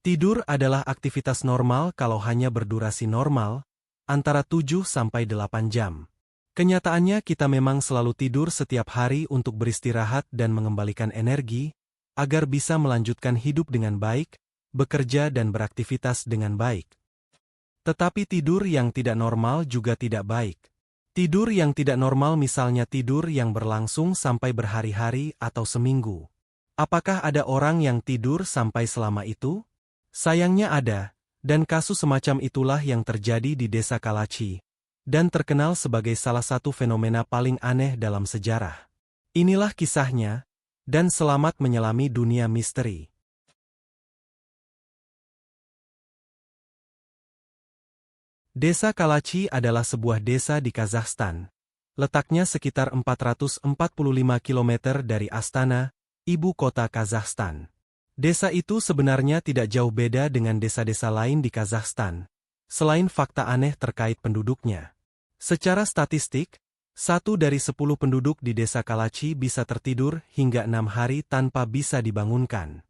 Tidur adalah aktivitas normal kalau hanya berdurasi normal, antara 7 sampai 8 jam. Kenyataannya kita memang selalu tidur setiap hari untuk beristirahat dan mengembalikan energi, agar bisa melanjutkan hidup dengan baik, bekerja dan beraktivitas dengan baik. Tetapi tidur yang tidak normal juga tidak baik. Tidur yang tidak normal misalnya tidur yang berlangsung sampai berhari-hari atau seminggu. Apakah ada orang yang tidur sampai selama itu? Sayangnya ada, dan kasus semacam itulah yang terjadi di Desa Kalachi, dan terkenal sebagai salah satu fenomena paling aneh dalam sejarah. Inilah kisahnya, dan selamat menyelami dunia misteri. Desa Kalachi adalah sebuah desa di Kazakhstan. Letaknya sekitar 445 km dari Astana, ibu kota Kazakhstan. Desa itu sebenarnya tidak jauh beda dengan desa-desa lain di Kazakhstan, selain fakta aneh terkait penduduknya. Secara statistik, 1 dari 10 penduduk di Desa Kalachi bisa tertidur hingga 6 hari tanpa bisa dibangunkan.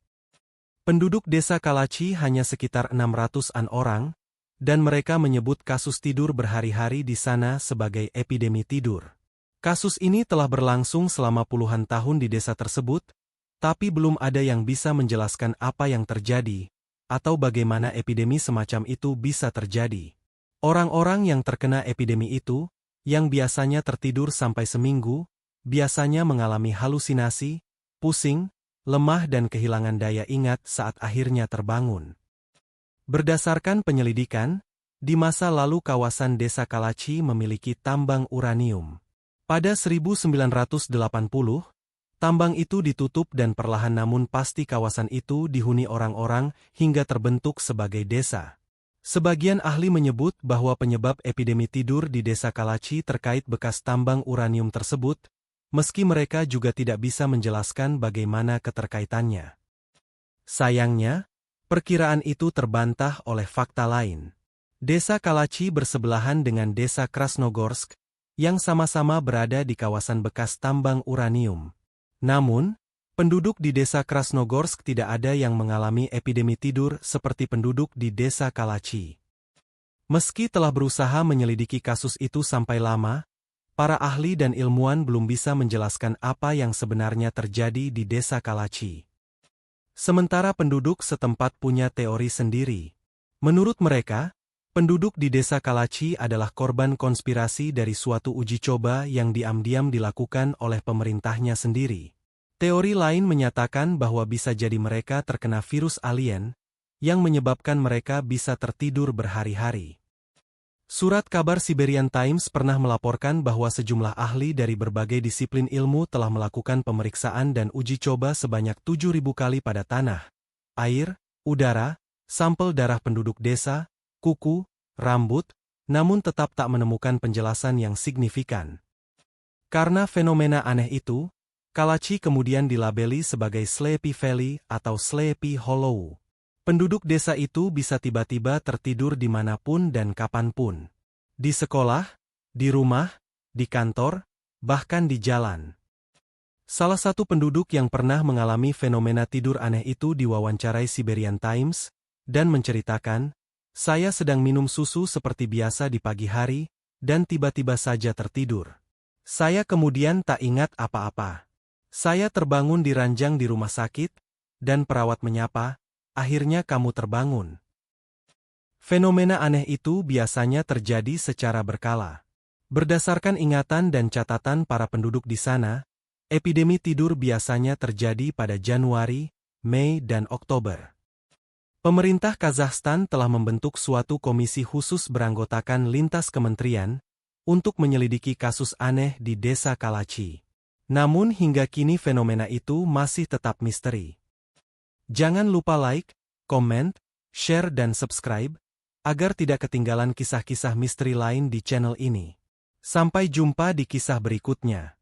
Penduduk Desa Kalachi hanya sekitar 600-an orang, dan mereka menyebut kasus tidur berhari-hari di sana sebagai epidemi tidur. Kasus ini telah berlangsung selama puluhan tahun di desa tersebut, tapi belum ada yang bisa menjelaskan apa yang terjadi, atau bagaimana epidemi semacam itu bisa terjadi. Orang-orang yang terkena epidemi itu, yang biasanya tertidur sampai seminggu, biasanya mengalami halusinasi, pusing, lemah dan kehilangan daya ingat saat akhirnya terbangun. Berdasarkan penyelidikan, di masa lalu kawasan Desa Kalachi memiliki tambang uranium. Pada 1980, tambang itu ditutup dan perlahan namun pasti kawasan itu dihuni orang-orang hingga terbentuk sebagai desa. Sebagian ahli menyebut bahwa penyebab epidemi tidur di Desa Kalachi terkait bekas tambang uranium tersebut, meski mereka juga tidak bisa menjelaskan bagaimana keterkaitannya. Sayangnya, perkiraan itu terbantah oleh fakta lain. Desa Kalachi bersebelahan dengan Desa Krasnogorsk, yang sama-sama berada di kawasan bekas tambang uranium. Namun, penduduk di Desa Krasnogorsk tidak ada yang mengalami epidemi tidur seperti penduduk di Desa Kalachi. Meski telah berusaha menyelidiki kasus itu sampai lama, para ahli dan ilmuwan belum bisa menjelaskan apa yang sebenarnya terjadi di Desa Kalachi. Sementara penduduk setempat punya teori sendiri. Menurut mereka, penduduk di Desa Kalachi adalah korban konspirasi dari suatu uji coba yang diam-diam dilakukan oleh pemerintahnya sendiri. Teori lain menyatakan bahwa bisa jadi mereka terkena virus alien, yang menyebabkan mereka bisa tertidur berhari-hari. Surat kabar Siberian Times pernah melaporkan bahwa sejumlah ahli dari berbagai disiplin ilmu telah melakukan pemeriksaan dan uji coba sebanyak 7.000 kali pada tanah, air, udara, sampel darah penduduk desa, kuku, rambut, namun tetap tak menemukan penjelasan yang signifikan. Karena fenomena aneh itu, Kalachi kemudian dilabeli sebagai Sleepy Valley atau Sleepy Hollow. Penduduk desa itu bisa tiba-tiba tertidur dimanapun dan kapanpun. Di sekolah, di rumah, di kantor, bahkan di jalan. Salah satu penduduk yang pernah mengalami fenomena tidur aneh itu diwawancarai Siberian Times, dan menceritakan, "Saya sedang minum susu seperti biasa di pagi hari, dan tiba-tiba saja tertidur. Saya kemudian tak ingat apa-apa. Saya terbangun di ranjang di rumah sakit, dan perawat menyapa, 'Akhirnya kamu terbangun.'" Fenomena aneh itu biasanya terjadi secara berkala. Berdasarkan ingatan dan catatan para penduduk di sana, epidemi tidur biasanya terjadi pada Januari, Mei dan Oktober. Pemerintah Kazakhstan telah membentuk suatu komisi khusus beranggotakan lintas kementerian untuk menyelidiki kasus aneh di Desa Kalachi. Namun hingga kini fenomena itu masih tetap misteri. Jangan lupa like, komen, share dan subscribe, agar tidak ketinggalan kisah-kisah misteri lain di channel ini. Sampai jumpa di kisah berikutnya.